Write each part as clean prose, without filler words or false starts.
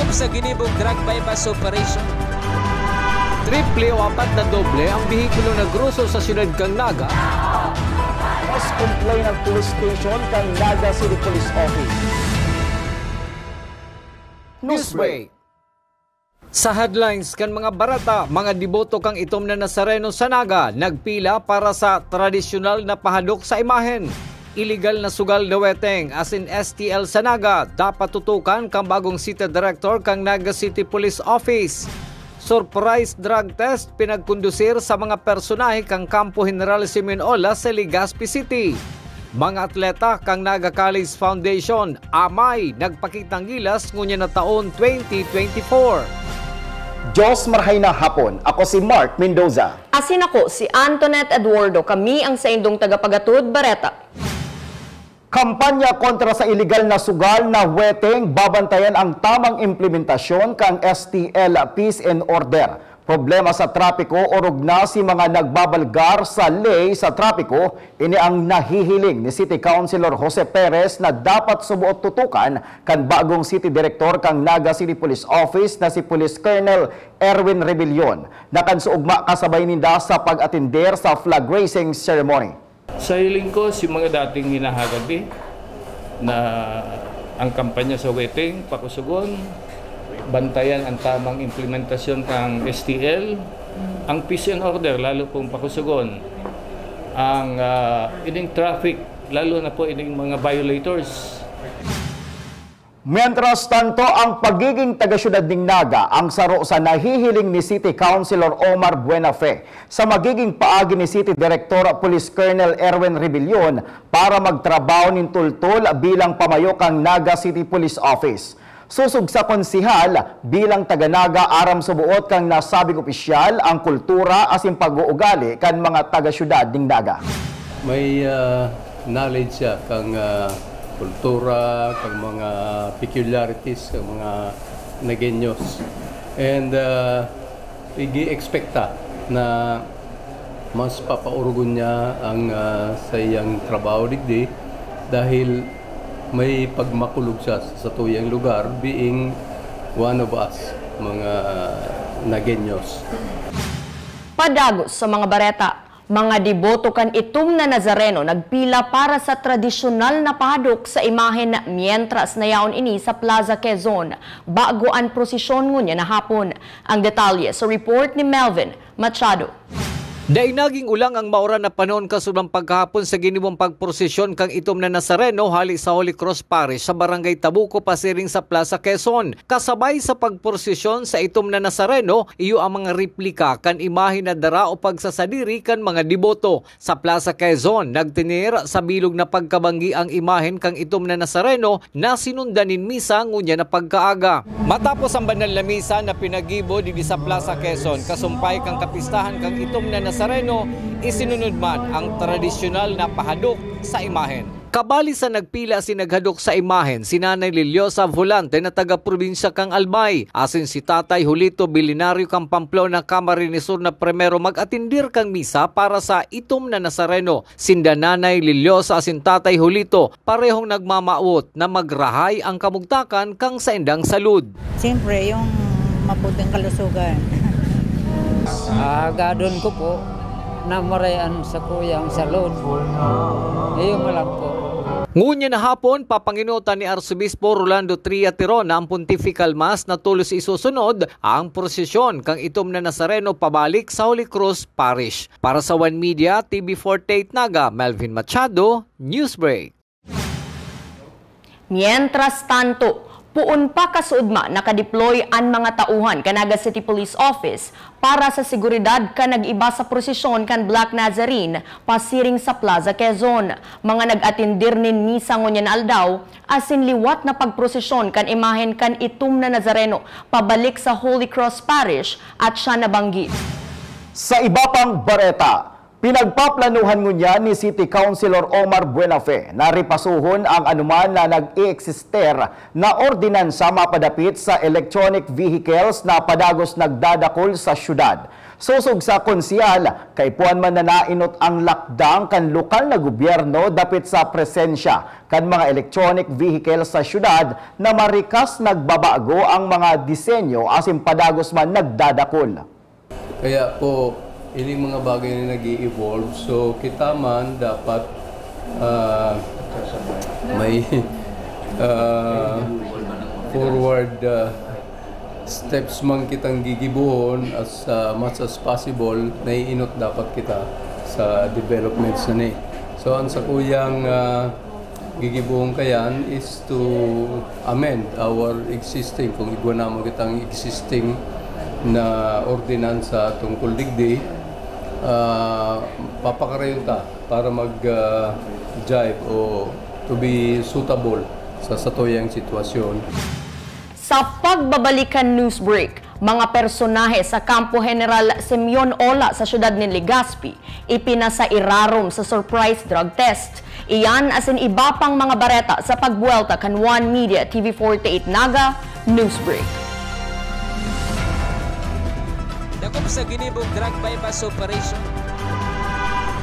hukom sa ginibong drug bypass operation. Triple o 4 na doble ang bihikulo na gruso sa siyudad kang Naga. Mas complain ng police station kang Naga City Police Office. Newsbreak. Sa headlines kan mga barata, mga deboto kang itom na Nazareno sa Naga nagpila para sa tradisyonal na pahadok sa imahen. Illegal na sugal na weteng as in STL sa Naga dapat tutukan kang bagong city director kang Naga City Police Office. Surprise drug test pinagkondusir sa mga personahe kang Campo General Simeola sa Legazpi City. Mga atleta kang Naga College Foundation amay nagpakitang gilas ngunya na taon 2024. Diyos marhay na hapon. Ako si Mark Mendoza. Asin ako si Antoinette Eduardo. Kami ang sa indong tagapagatud Bareta. Kampanya kontra sa iligal na sugal na weteng babantayan ang tamang implementasyon kang STL Peace and Order. Problema sa trapiko orog na si mga nagbabalgar sa ley sa trapiko, ini ang nahihiling ni City Councilor Jose Perez na dapat subuot tutukan kan bagong City Director kang Naga City Police Office na si Police Colonel Erwin Rebellion na kansuugma kasabay ninda sa pag-atender sa flag raising ceremony. Sa hiling ko, si mga dating hinahagabi na ang kampanya sa weteng, pakusugon, bantayan ang tamang implementasyon ng STL, ang peace and order, lalo pong pakusugon, ang ining traffic, lalo na po ining mga violators. Mientras tanto, ang pagiging taga-syudad ng Naga ang saro sa nahihiling ni City Councilor Omar Buenafe sa magiging paagi ni City Director Police Colonel Erwin Rebellion para magtrabaho nin tultol bilang pamayo kang Naga City Police Office. Susug sa konsihal bilang taga-Naga aram subuot kang nasabing opisyal ang kultura asin pag-uugali kan mga taga-syudad ng Naga. May knowledge siya kang kultura, kang mga peculiarities, kang mga Nagueños. And igi-expecta na mas papaurugon niya ang sa iyang trabaho digdi dahil may pagmakulog siya sa tuyang lugar being one of us, mga Nagueños. Padagos sa mga bareta, mga deboto kan itom na Nazareno nagpila para sa tradisyonal na pahadok sa imahen na mientras na yaon ini sa Plaza Quezon bago ang prosesyon ngunya na hapon. Ang detalye sa report ni Melvin Machado. Dahil naging ulang ang maura na panahon kasubang pagkahapon sa ginibong pagprosesyon kang itom na Nazareno hali sa Holy Cross Parish sa Barangay Tabuco pasiring sa Plaza Quezon. Kasabay sa pagprosesyon sa itom na Nazareno, iyo ang mga replika kan imahe na dara o pagsasadiri kan mga deboto. Sa Plaza Quezon, nagtinir sa bilog na pagkabanggi ang imahen kang itom na Nazareno na sinundanin misa ngunya na pagkaaga. Matapos ang banal na misa na pinagibo didi sa Plaza Quezon, kasumpay kang kapistahan kang itom na Nazareno, isinunod man ang tradisyonal na pahadok sa imahen. Kabali sa nagpila si naghadok sa imahen, si Nanay Liliosa Volante na taga-probinsya kang Albay, asin si Tatay Julito Bilinaryo kang Pamplona Camarines Sur na primero mag-atindir kang misa para sa itom na Nazareno. Sinda Nanay Liliosa asin Tatay Julito parehong nagmamaot na magrahay ang kamugtakan kang sa indang salud. Siyempre, yung mabuting kalusugan. Gadon ko po na marayan sa kuyang salud. Iyon lang po. Ngunya na hapon, papanginutan ni Arsobispo Rolando Tria Tirona ang Pontifical Mass na tulos isusunod ang prosesyon kang itom na Nazareno pabalik sa Holy Cross Parish. Para sa One Media, TV48 Naga, Melvin Machado, Newsbreak. Mientras tanto, puon pa kasuudma nakadeploy ang mga tauhan kan Naga City Police Office para sa seguridad kan nag-iba sa prosesyon kan Black Nazarene pasiring sa Plaza Quezon. Mga nag-atindir nin misa ngunya na aldaw asin liwat na pagprosesyon kan imahen kan itom na Nazareno pabalik sa Holy Cross Parish at siya nabanggit. Sa iba pang bareta, pinagpaplanuhan ngunya ni City Councilor Omar Buenafe na ripasuhon ang anuman na nag-i-eksister na ordinansa mapadapit sa electronic vehicles na padagos nagdadakol sa syudad. Susog sa konsyal, kay puan man na nainot ang lakdang kan lokal na gobyerno dapit sa presensya kan mga electronic vehicle sa syudad na marikas nagbabago ang mga disenyo asin padagos man nagdadakol. Kaya po, ining mga bagay na nag-i-evolve, so kita man dapat may forward steps man kitang gigibuhon as much as possible, naiinot dapat kita sa developments na ni. So ang sa kuyang gigibuhon kayan is to amend our existing, kung igwa mo kitang existing na ordinansa tungkol digdi, papakarayon ta para mag-jive o to be suitable sa satuyang sitwasyon. Sa pagbabalikan news break, mga personahe sa Kampo General Simeon Ola sa siyudad ni Legazpi ipinasairarom sa surprise drug test. Iyan asin iba pang mga bareta sa pagbuelta kan One Media TV48 Naga News Break. Dakop sa ginibong drug bypass operation.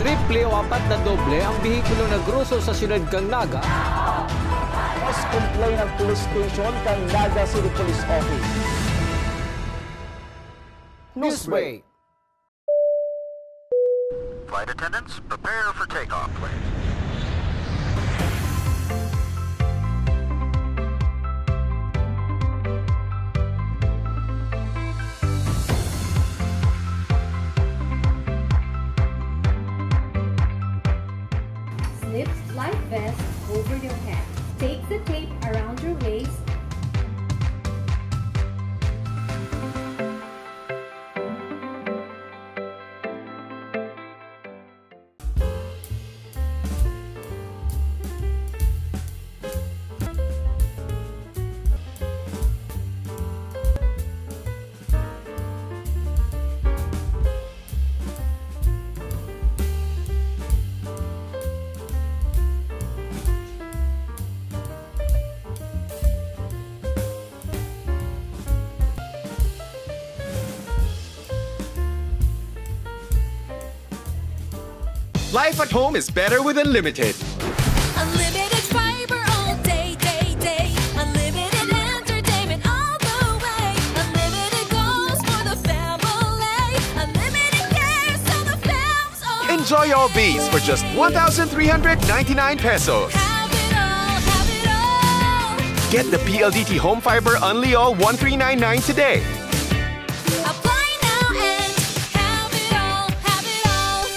Triple o 4 na doble ang bihikulo na gruso sa siyudad kang Naga. Mas complain ng police station kang Naga City Police Office. Newsbreak. Flight attendants, prepare for takeoff, please. Slip life vest over your head. Take the tape around your waist. Life at home is better with Unlimited. Unlimited fiber all day, day, day. Unlimited entertainment all the way. Unlimited goals for the family. Unlimited care so the fam's all. Enjoy all these for just 1,399 pesos. Have it all, have it all. Get the PLDT Home Fiber Unli All 1399 today. Apply now and have it all, have it all.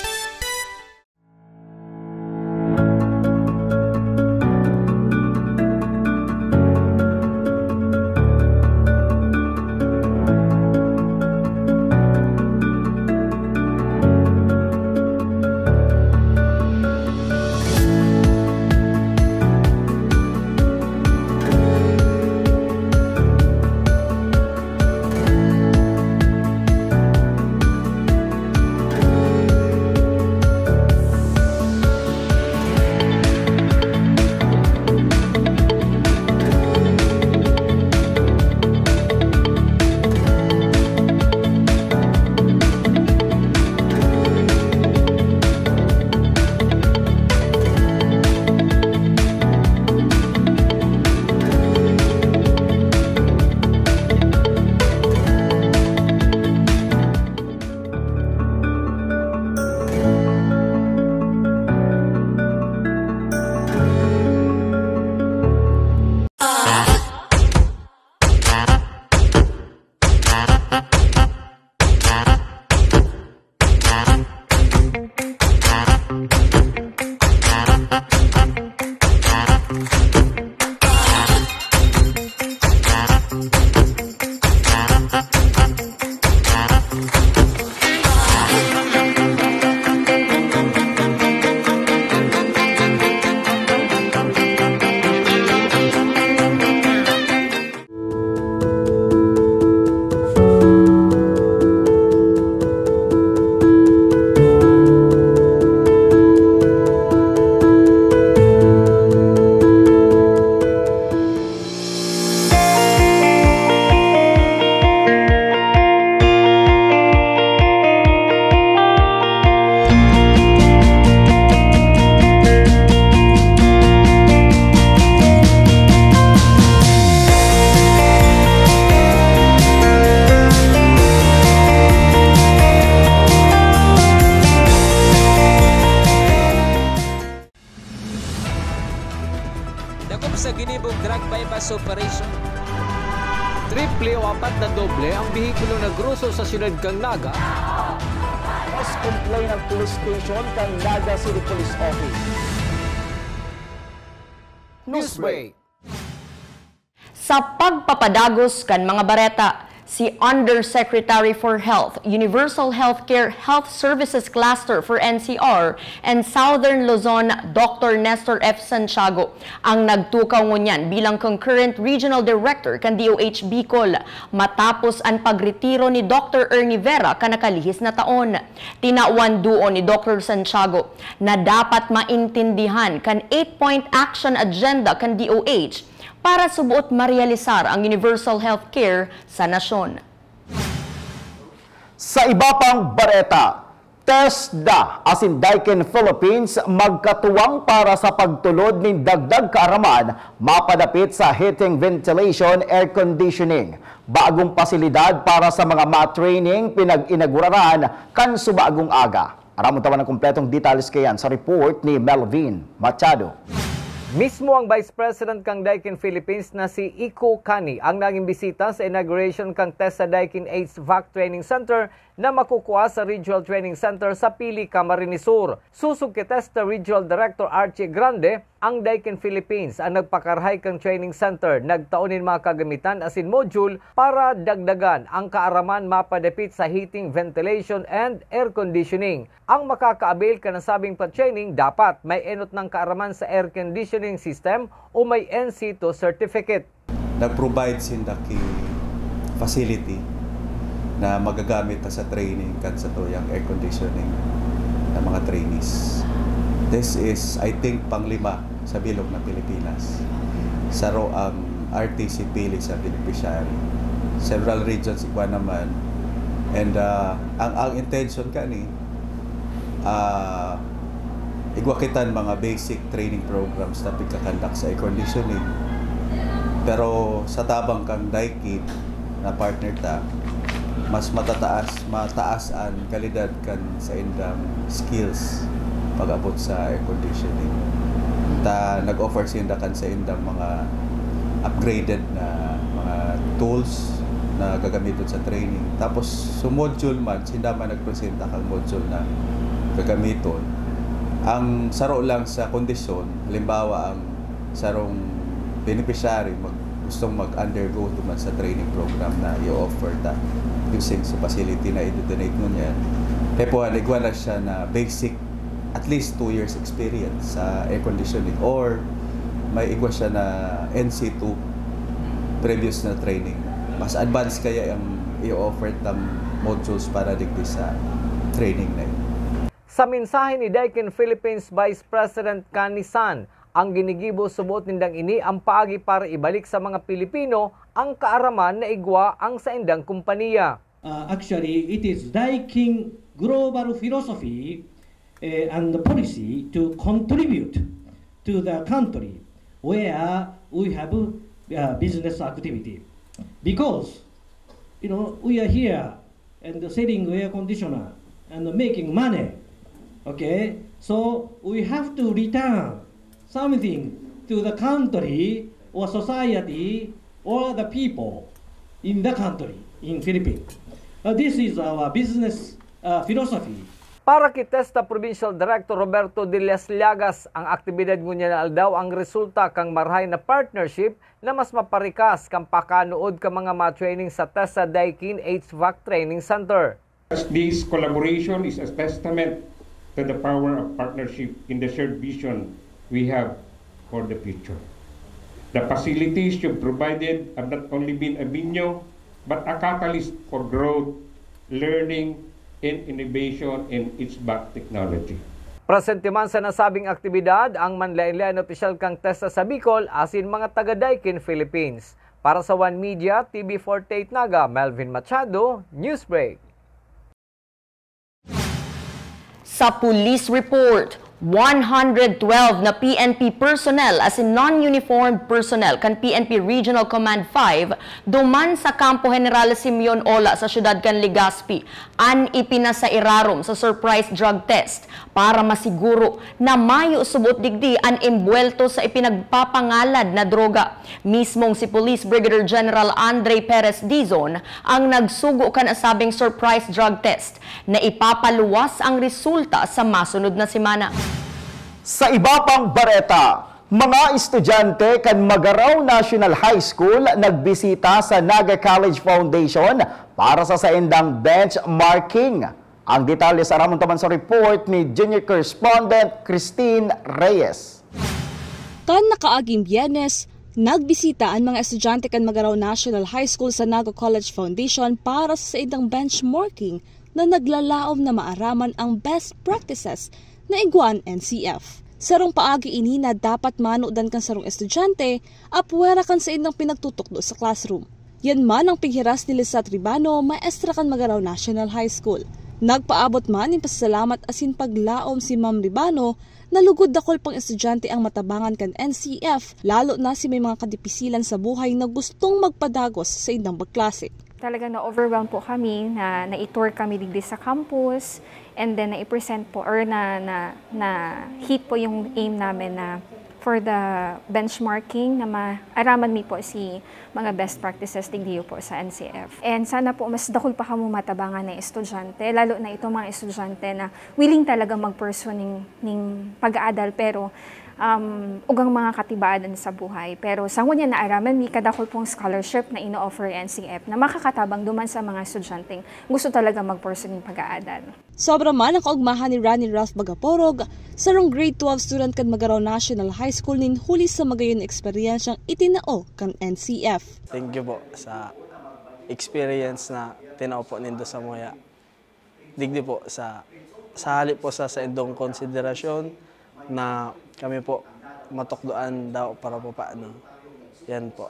ginibog drug bypass operation. Triple o 4 na doble ang bihikulo na gruso sa syudad kang Naga. Mas complain ng police station kang Naga City Police Office. Newsbreak. Sa pagpapadagos kan mga bareta, si Undersecretary for Health, Universal Healthcare Health Services Cluster for NCR and Southern Luzon, Dr. Nestor F. Santiago, ang nagtukaw ngunyan bilang Concurrent Regional Director kan DOH Bicol matapos ang pagretiro ni Dr. Ernie Vera kanakalihis na taon. Tinawan duo ni Dr. Santiago na dapat maintindihan kan 8-point action agenda kan DOH para subuot marealisar ang universal healthcare sa nasyon. Sa iba pang bareta, TESDA asin Daikin Philippines magkatuwang para sa pagtulod ng dagdag kaaraman mapadapit sa heating, ventilation, air conditioning. Bagong pasilidad para sa mga ma-training pinag-inauguraran kan subagong aga. Aramon tawa ng kumpletong details kayan sa report ni Melvin Machado. Mismo ang Vice President kang Daikin Philippines na si Iko Kani ang naging bisita sa inauguration kang TESDA Daikin HVAC Training Center na makukuha sa Regional Training Center sa Pili, Camarines Sur. Susog kay TESDA Regional Director Archie Grande, ang Daikin Philippines ang nagpakarhay kang training center, nagtaunin mga kagamitan asin module para dagdagan ang kaaraman mapadapit sa heating, ventilation, and air conditioning. Ang makakaabil ka ng sabing pa-training dapat may enot ng kaaraman sa air conditioning system o may NC2 certificate. Nag-provide sindaki facility na magagamit sa training kan sa tuyang air conditioning ng mga trainees. This is, I think, pang-5 sa bilog ng Pilipinas. Saro ang RTC Pili sa beneficiary. Several regions ikwa naman. And ang intention kani, igwakitan mga basic training programs na pagkakandak sa air conditioning. Pero sa tabang kang Daikin na partner ta, mas mataas ang kalidad kan sa indang skills pag-abot sa air conditioning. Nag-offer sinda kan sa indang mga upgraded na mga tools na gagamiton sa training. Tapos sa module man, sinda man nagpresenta kang module na gagamiton. Ang saro lang sa kondisyon, halimbawa ang sarong beneficiary gustong mag-undergo naman sa training program na i-offer ta using sa facility na i-donate mo niyan. Kaya po, nagwa na siya na basic at least 2 years experience sa air conditioning or may igwa siya na NC2 previous na training. Mas advanced kaya ang i-offer tam modules para digdi sa training na yun. Sa mensahe ni Daikin Philippines Vice President Kani San, ang ginigibo subuot nindang ini ang paagi para ibalik sa mga Pilipino ang kaaraman na igwa ang sa indang kumpanya. Actually, it is Daikin global philosophy and policy to contribute to the country where we have business activity. Because, we are here and selling air conditioner and making money. Okay, so we have to return something to the country or society or the people in the country, in Philippines. This is our business philosophy. Para kay TESDA Provincial Director Roberto de las Llagas, ang aktibidad ngunya na aldaw ang resulta kang marhay na partnership na mas maparikas kang pakanood ka mga ma-training sa TESDA Daikin HVAC Training Center. This collaboration is a testament to the power of partnership in the shared vision we have for the future. The facilities you've provided have not only been a venue, but a catalyst for growth, learning, and innovation in HVAC technology. Presente man sa nasabing aktibidad ang manlain-lain opisyal kang TESDA sa Bicol asin mga taga Daikin Philippines. Para sa One Media, TV48 Naga, Melvin Machado, Newsbreak. Sa police report, 112 na PNP personnel as in non-uniformed personnel kan PNP Regional Command 5 duman sa Kampo General Simeon Ola sa siyudad kan Legazpi an ipinasairarom sa surprise drug test para masiguro na mayo subot digdi an imbuelto sa ipinagpapangalad na droga. Mismong si Police Brigadier General Andre Perez Dizon ang nagsugo kan asabing surprise drug test na ipapaluwas ang resulta sa masunod na semana. Sa iba pang bareta, mga estudyante kan Magaraw National High School nagbisita sa Naga College Foundation para sa saindang benchmarking. Ang detalye sa Ramon Taman sa report ni Junior Correspondent Christine Reyes. Kan nakaaging Biyernes, nagbisita ang mga estudyante kan Magaraw National High School sa Naga College Foundation para sa saindang benchmarking na naglalaom na maaraman ang best practices na iguan NCF. Sarong paagi inina dapat manudan kan sarong estudyante apwera kan sa indang pinagtutukdo sa classroom. Yan man ang pighiras ni Lisat Ribano, maestra kan Magaraw National High School. Nagpaabot man ng pasasalamat asin paglaom si Ma'am Ribano na lugod dakol pang estudyante ang matabangan kan NCF, lalo na si may mga kadipisilan sa buhay na gustong magpadagos sa indang magklase. Talagang na-overwhelm po kami na na-tour kami digdi sa campus and then na-present po or na-hit po yung aim namin na for the benchmarking na maaraman mi po si mga best practices digdi po sa NCF. And sana po mas dakol pa kamo matabangan na estudyante, lalo na itong mga estudyante na willing talaga mag-pursue ning pag-aadal pero ugang mga katibaadan sa buhay. Pero sa ngunya na araman, may kadakol pong scholarship na ino-offer NCF na makakatabang duman sa mga estudyanteng gusto talaga mag-pursue ng pag-aadal. Sobra man ang kaugmahan ni Rani Ralph Bagaporog, sarong grade 12 student kan Magaraw National High School nin huli sa magayon eksperyensyang itinao kan NCF. Thank you po sa experience na tinao po nindo sa moya. Digdi po sa halip po sa indong konsiderasyon na kami po matukdoan daw para po paano. Yan po.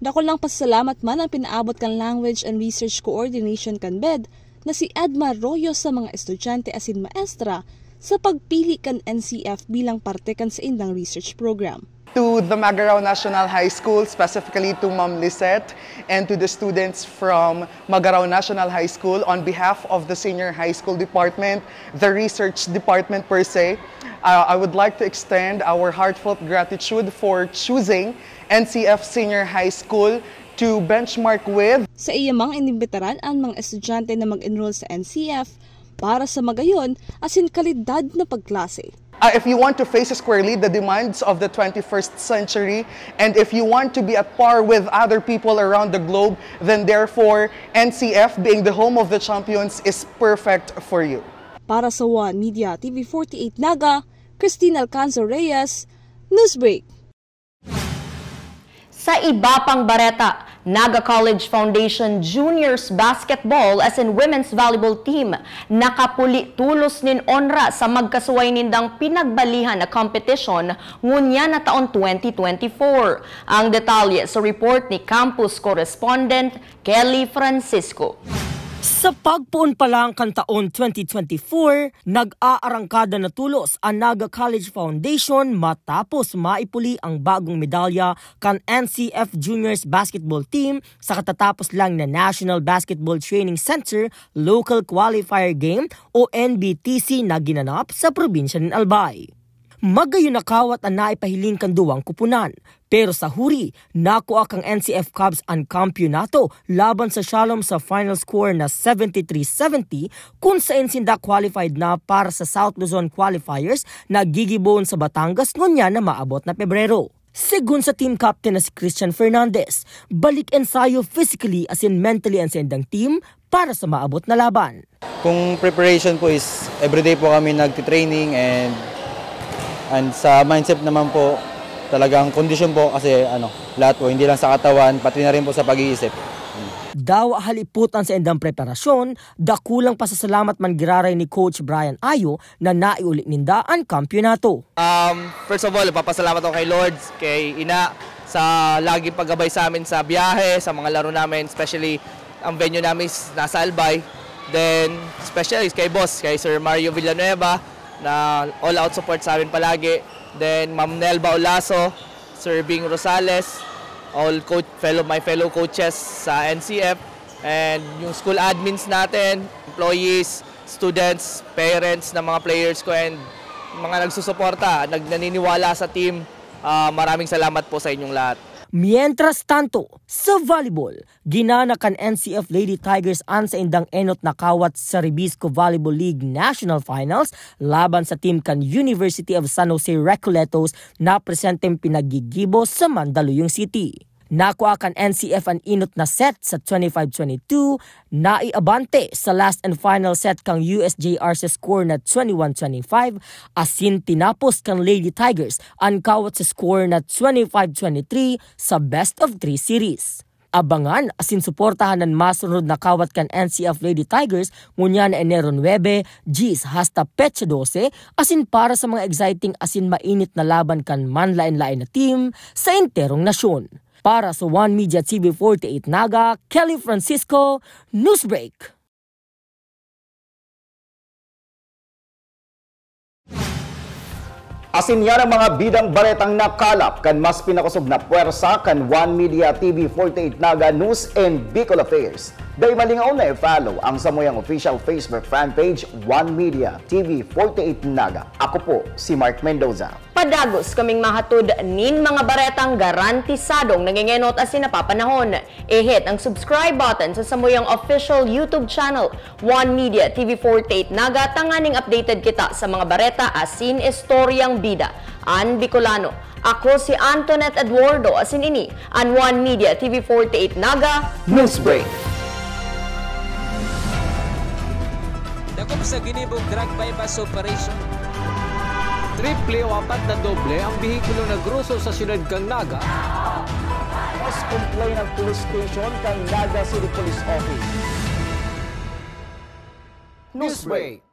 Dakol lang pasalamat man ang pinaabot kan Language and Research Coordination kan BED na si Edma Royo sa mga estudyante asin maestra sa pagpili kan NCF bilang parte kan sa indang research program. To the Magaraw National High School, specifically to Ma'am Lisette and to the students from Magaraw National High School on behalf of the Senior High School Department, the Research Department per se, I would like to extend our heartfelt gratitude for choosing NCF Senior High School to benchmark with. Sa iyamang inimbitaran ang mga estudyante na mag-enroll sa NCF para sa magayon asin kalidad na pagklase. If you want to face squarely the demands of the 21st century, and if you want to be at par with other people around the globe, then therefore NCF, being the home of the champions, is perfect for you. Para sa One Media TV48 Naga, Christine Alcanzo Reyes, Newsbreak. Sa iba pang bareta, Naga College Foundation Juniors Basketball as in Women's Volleyball Team nakapuli tulos nin onra sa magkasuway nindang pinagbalihan na competition ngunya na taon 2024. Ang detalye sa report ni Campus Correspondent Kelly Francisco. Sa pagpuon pa lang kan taon 2024, nag-aarangkada na tulos ang Naga College Foundation matapos maipuli ang bagong medalya kan NCF Juniors Basketball Team sa katatapos lang na National Basketball Training Center Local Qualifier Game o NBTC na ginanap sa probinsya ng Albay. Magayon nakawat ang naipahiling kan duwang kupunan. Pero sa huri, nakuha kang NCF Cubs ang kampyonato laban sa Shalom sa final score na 73-70 kung saan sinda qualified na para sa South Luzon qualifiers na gigibon sa Batangas ngunya na maabot na Pebrero. Segun sa team captain na si Christian Fernandez, balik ensayo physically as in mentally ang sendang team para sa maabot na laban. Kung preparation po is everyday po kami nagtitraining and sa mindset naman po, talagang kondisyon po kasi lahat po, hindi lang sa katawan, pati na rin po sa pag-iisip. Daw haliputan sa endang preparasyon, dakulang pasasalamat man giraray ni Coach Brian Ayo na naiulit ninda ang kampyonato. First of all, papasalamat ako kay Lord, kay Ina, sa laging paggabay sa amin sa biyahe, sa mga laro namin, especially ang venue namin nasa Albay. Then, especially kay Boss, kay Sir Mario Villanueva, na all-out support sa amin palagi. Then Ma'am Nelba Olaso, Sir Bing Rosales, my fellow coaches sa NCF, and yung school admins natin, employees, students, parents ng mga players ko, and mga nagsusuporta, naniniwala sa team. Maraming salamat po sa inyong lahat. Mientras tanto, sa volleyball, ginana kan NCF Lady Tigers ang sa indang enot nakawat sa Ribisco Volleyball League National Finals laban sa team kan University of San Jose Recoletos na presenteng pinagigibo sa Mandaluyong City. Nakuha kan NCF ang inot na set sa 25-22, naiabante sa last and final set kang USJR sa score na 21-25, asin tinapos kang Lady Tigers ang kawat sa score na 25-23 sa best of 3 series. Abangan asin suportahan ng masunod na kawat kan NCF Lady Tigers ngunya na Enero 9, G's hasta Pecha 12, asin para sa mga exciting asin mainit na laban kan manlain-lain na team sa interong nasyon. Para sa One Media TV 48 Naga, Kelly Francisco, Newsbreak. Asin yan ang mga bidang baretang nakalap kan mas pinakusog na puwersa kan One Media TV 48 Naga News and Bicol Affairs. Dahil malingaw na i-follow ang samuyang official Facebook fanpage One Media TV 48 Naga. Ako po si Mark Mendoza. Padagos kaming mahatod nin mga baretang garantisadong nangingenot as sinapapanahon. I-hit ang subscribe button sa samuyang official YouTube channel One Media TV 48 Naga, tanganing updated kita sa mga bareta asin istoryang bida. An Bicolano. Ako si Antoinette Eduardo asin ini an One Media TV 48 Naga Newsbreak. Dako sa ginibog drug bypass operation. Triple o 4 na doble ang bihikulo na gruso sa siyudad kang Naga. Mas complain ng police station kang Naga City Police Office. Newsbreak.